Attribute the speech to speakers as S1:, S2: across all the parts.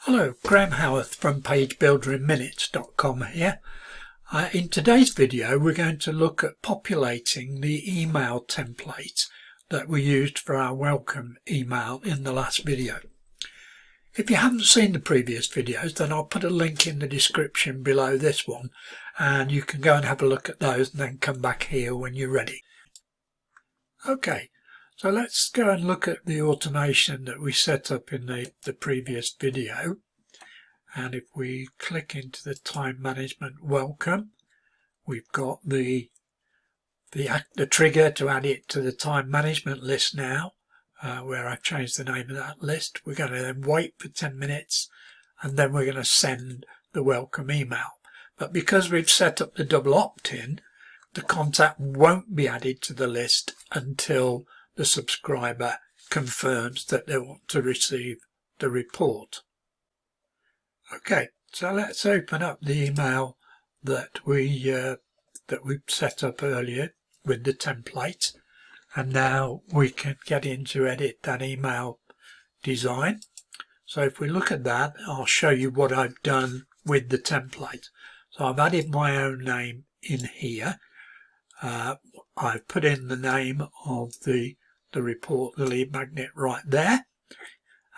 S1: Hello, Graham Howarth from PageBuilderInMinutes.com here. In today's video we're going to look at populating the email template that we used for our welcome email in the last video. If you haven't seen the previous videos, then I'll put a link in the description below this one and you can go and have a look at those and then come back here when you're ready. Okay. So let's go and look at the automation that we set up in the previous video. And if we click into the time management welcome, we've got the trigger to add it to the time management list now, where I've changed the name of that list. We're going to then wait for 10 minutes and then we're going to send the welcome email. But because we've set up the double opt-in, the contact won't be added to the list until the subscriber confirms that they want to receive the report. Okay, so let's open up the email that we set up earlier with the template, and now we can get into edit that email design. So if we look at that, I'll show you what I've done with the template. So I've added my own name in here. I've put in the name of the report, the lead magnet, right there,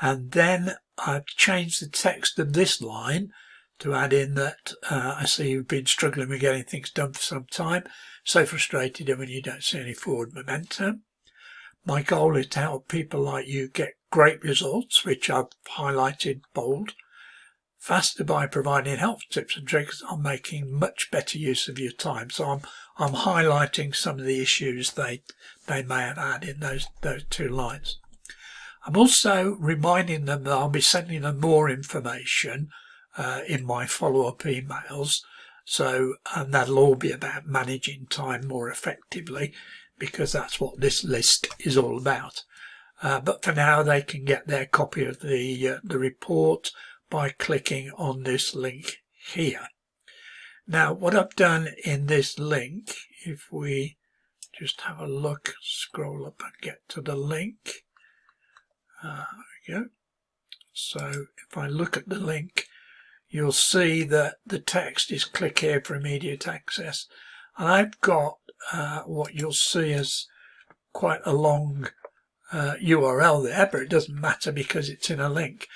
S1: and then I've changed the text of this line to add in that I see you've been struggling with getting things done for some time, so frustrated when you don't see any forward momentum. My goal is to help people like you get great results, which I've highlighted bold, faster by providing helpful tips and tricks on making much better use of your time. So I'm highlighting some of the issues they may have had in those two lines. I'm also reminding them that I'll be sending them more information in my follow-up emails. And that'll all be about managing time more effectively, because that's what this list is all about. But for now, they can get their copy of the report by clicking on this link here. Now, what I've done in this link, if we just have a look, scroll up and get to the link. There we go. So if I look at the link, you'll see that the text is click here for immediate access. And I've got what you'll see as quite a long URL there, but it doesn't matter because it's in a link.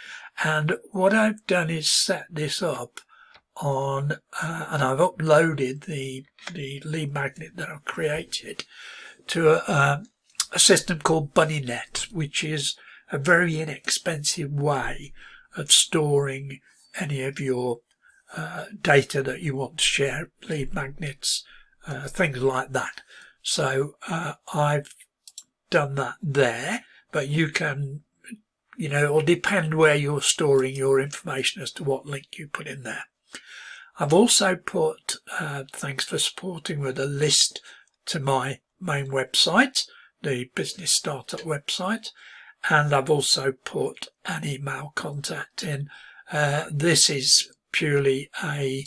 S1: And what I've done is set this up on, and I've uploaded the lead magnet that I've created to a system called BunnyNet, which is a very inexpensive way of storing any of your data that you want to share, lead magnets, things like that. So I've done that there, but you can, it'll depend where you're storing your information as to what link you put in there. I've also put, thanks for supporting with a list to my main website, the Business Startup website, and I've also put an email contact in. This is purely a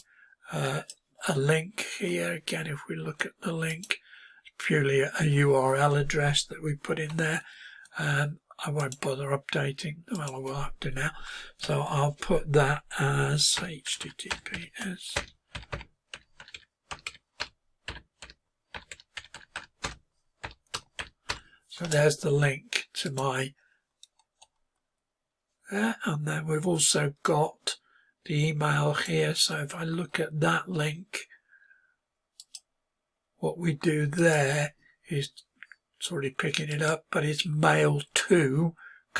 S1: link here. Again, if we look at the link, it's purely a URL address that we put in there. I won't bother updating, well, I will have to now. So I'll put that as HTTPS. So there's the link to my and then we've also got the email here. So if I look at that link, what we do there is, it's already picking it up, but it's mail to :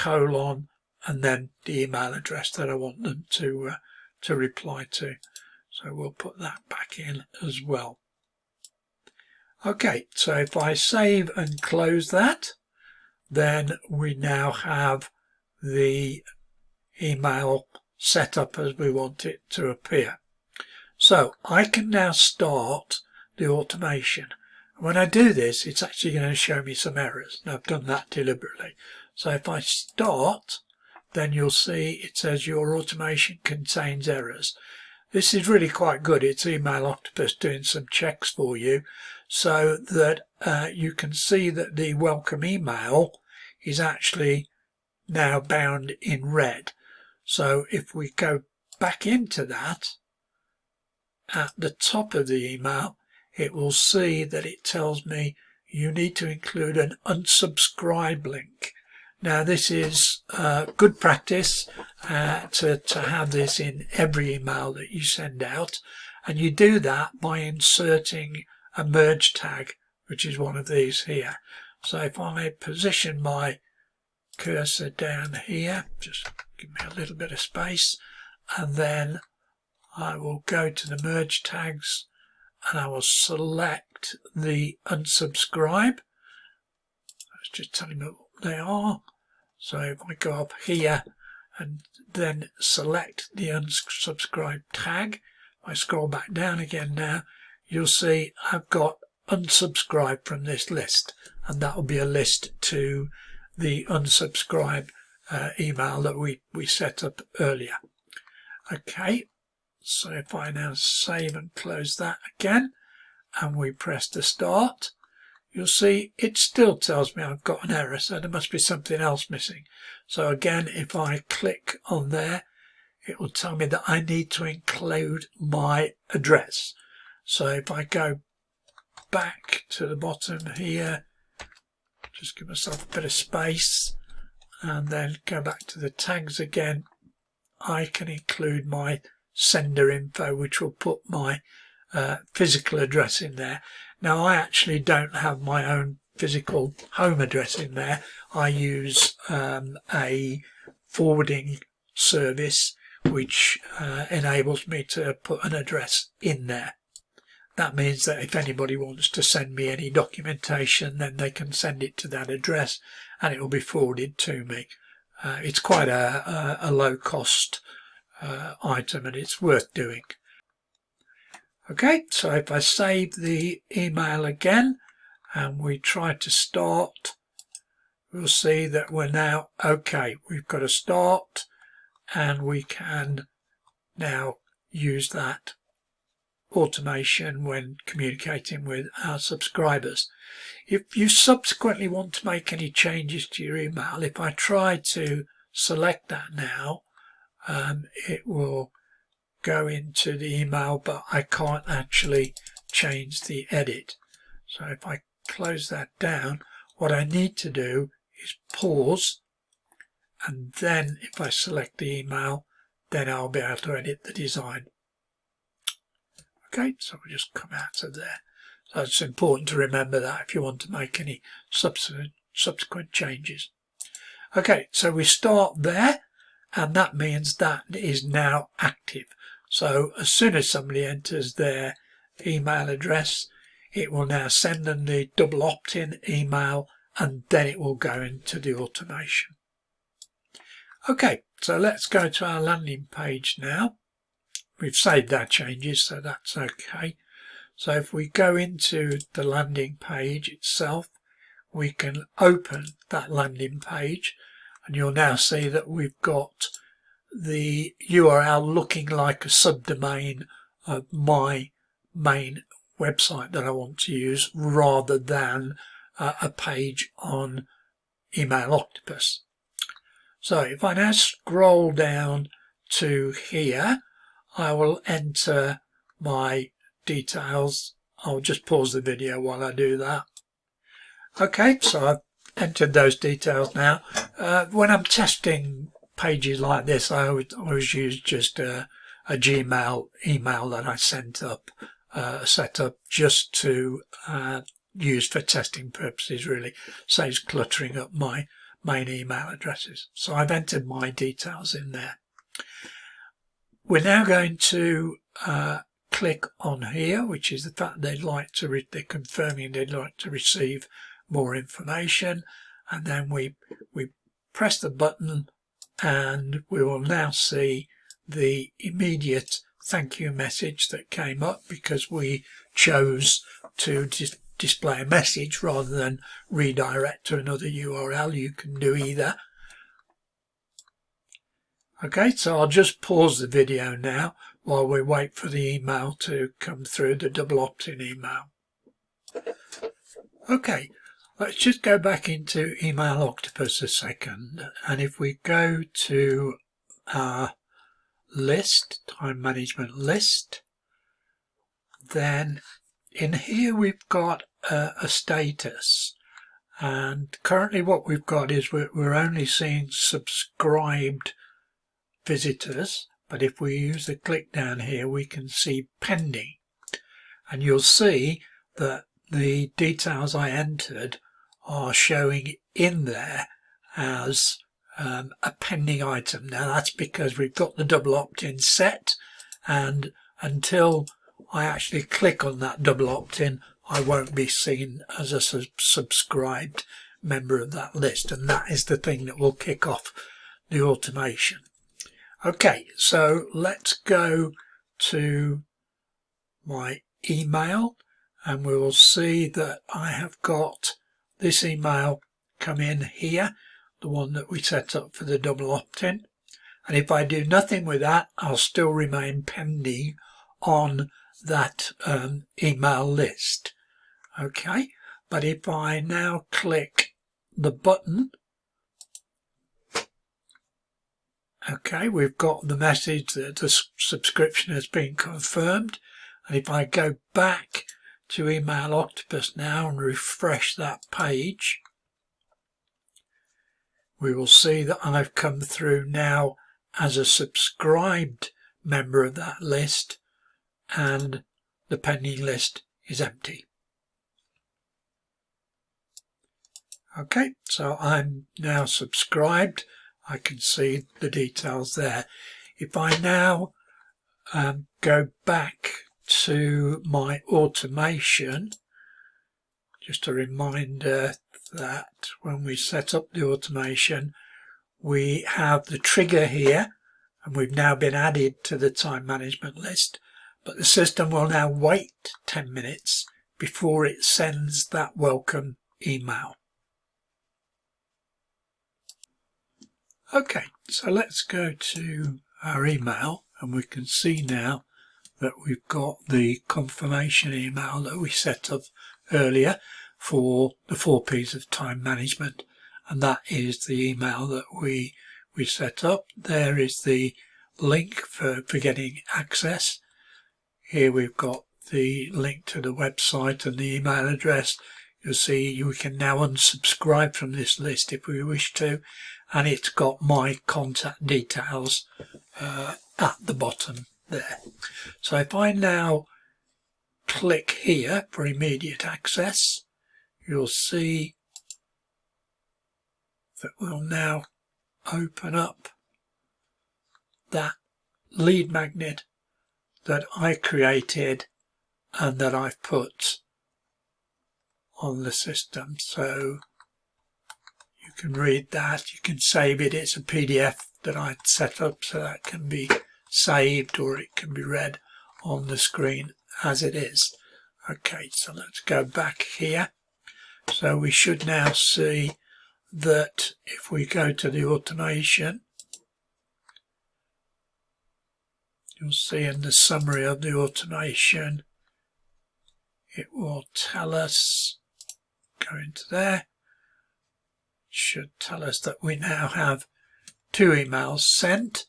S1: and then the email address that I want them to reply to. So we'll put that back in as well. Okay, so if I save and close that, then we now have the email set up as we want it to appear. So I can now start the automation. When I do this, it's actually going to show me some errors. And I've done that deliberately. So if I start, then you'll see it says your automation contains errors. This is really quite good. It's Email Octopus doing some checks for you so that you can see that the welcome email is actually now bound in red. So if we go back into that, at the top of the email, it will see that it tells me you need to include an unsubscribe link. Now this is good practice to have this in every email that you send out, and you do that by inserting a merge tag, which is one of these here. So if I position my cursor down here, just give me a little bit of space, and then I will go to the merge tags and I will select the unsubscribe. Let's just tell me what they are. So if I go up here and then select the unsubscribe tag, if I scroll back down again now, you'll see I've got unsubscribe from this list, and that will be a list to the unsubscribe email that we set up earlier. Okay, so if I now save and close that again and we press the start, you'll see it still tells me I've got an error, so there must be something else missing. So again, if I click on there, it will tell me that I need to include my address. So if I go back to the bottom here, just give myself a bit of space and then go back to the tags again, I can include my sender info, which will put my physical address in there. Now I actually don't have my own physical home address in there. I use a forwarding service which enables me to put an address in there. That means that if anybody wants to send me any documentation, then they can send it to that address and it will be forwarded to me. It's quite a low cost item, and it's worth doing. Okay, so if I save the email again and we try to start, we'll see that we're now okay. We've got a start and we can now use that automation when communicating with our subscribers. If you subsequently want to make any changes to your email, if I try to select that now, it will go into the email, but I can't actually change the edit. So if I close that down, what I need to do is pause, and then if I select the email, then I'll be able to edit the design. Okay, so we'll just come out of there. So it's important to remember that if you want to make any subsequent changes. Okay, so we start there, and that means that is now active. So as soon as somebody enters their email address, it will now send them the double opt-in email, and then it will go into the automation. Okay, so let's go to our landing page now. We've saved our changes, so that's okay. So if we go into the landing page itself, we can open that landing page, and you'll now see that we've got the URL looking like a subdomain of my main website that I want to use, rather than a page on Email Octopus. So if I now scroll down to here, I will enter my details. I'll just pause the video while I do that. Okay, so I've entered those details now. When I'm testing pages like this, I always use just a Gmail email that I set up just to use for testing purposes, really. Saves cluttering up my main email addresses. So I've entered my details in there. We're now going to click on here, which is the fact they're confirming they'd like to receive more information, and then we press the button, and we will now see the immediate thank you message that came up because we chose to display a message rather than redirect to another URL. You can do either. Okay, so I'll just pause the video now while we wait for the email to come through, the double opt-in email. Okay, let's just go back into Email Octopus a second, and if we go to our list, time management list. Then in here we've got a status, and currently what we've got is we're only seeing subscribed visitors, but if we use the click down here we can see pending, and you'll see that the details I entered are showing in there as a pending item. Now that's because we've got the double opt-in set, and until I actually click on that double opt-in I won't be seen as a subscribed member of that list, and that is the thing that will kick off the automation. Okay, so let's go to my email and we will see that I have got this email come in here, the one that we set up for the double opt-in, and if I do nothing with that I'll still remain pending on that email list. Okay, but if I now click the button, okay, we've got the message that the subscription has been confirmed, and if I go back to Email Octopus now and refresh that page, we will see that I've come through now as a subscribed member of that list, and the pending list is empty. Okay, so I'm now subscribed. I can see the details there. If I now go back to my automation, just a reminder that when we set up the automation we have the trigger here, and we've now been added to the time management list, but the system will now wait 10 minutes before it sends that welcome email. Okay, so let's go to our email and we can see now that we've got the confirmation email that we set up earlier for the 4 P's of time management, and that is the email that we set up. There is the link for getting access. Here we've got the link to the website and the email address. You'll see we can now unsubscribe from this list if we wish to, and it's got my contact details at the bottom there. So if I now click here for immediate access, you'll see that we'll now open up that lead magnet that I created and that I've put on the system. So you can read that, you can save it. It's a PDF that I'd set up so that can be saved or it can be read on the screen as it is. Okay, so let's go back here. So we should now see that if we go to the automation, you'll see in the summary of the automation it will tell us, go into there, it should tell us that we now have 2 emails sent.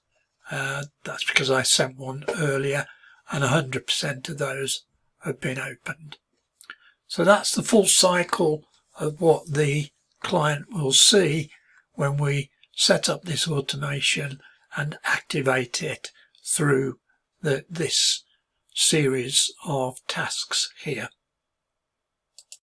S1: That's because I sent one earlier and 100% of those have been opened. So that's the full cycle of what the client will see when we set up this automation and activate it through this series of tasks here.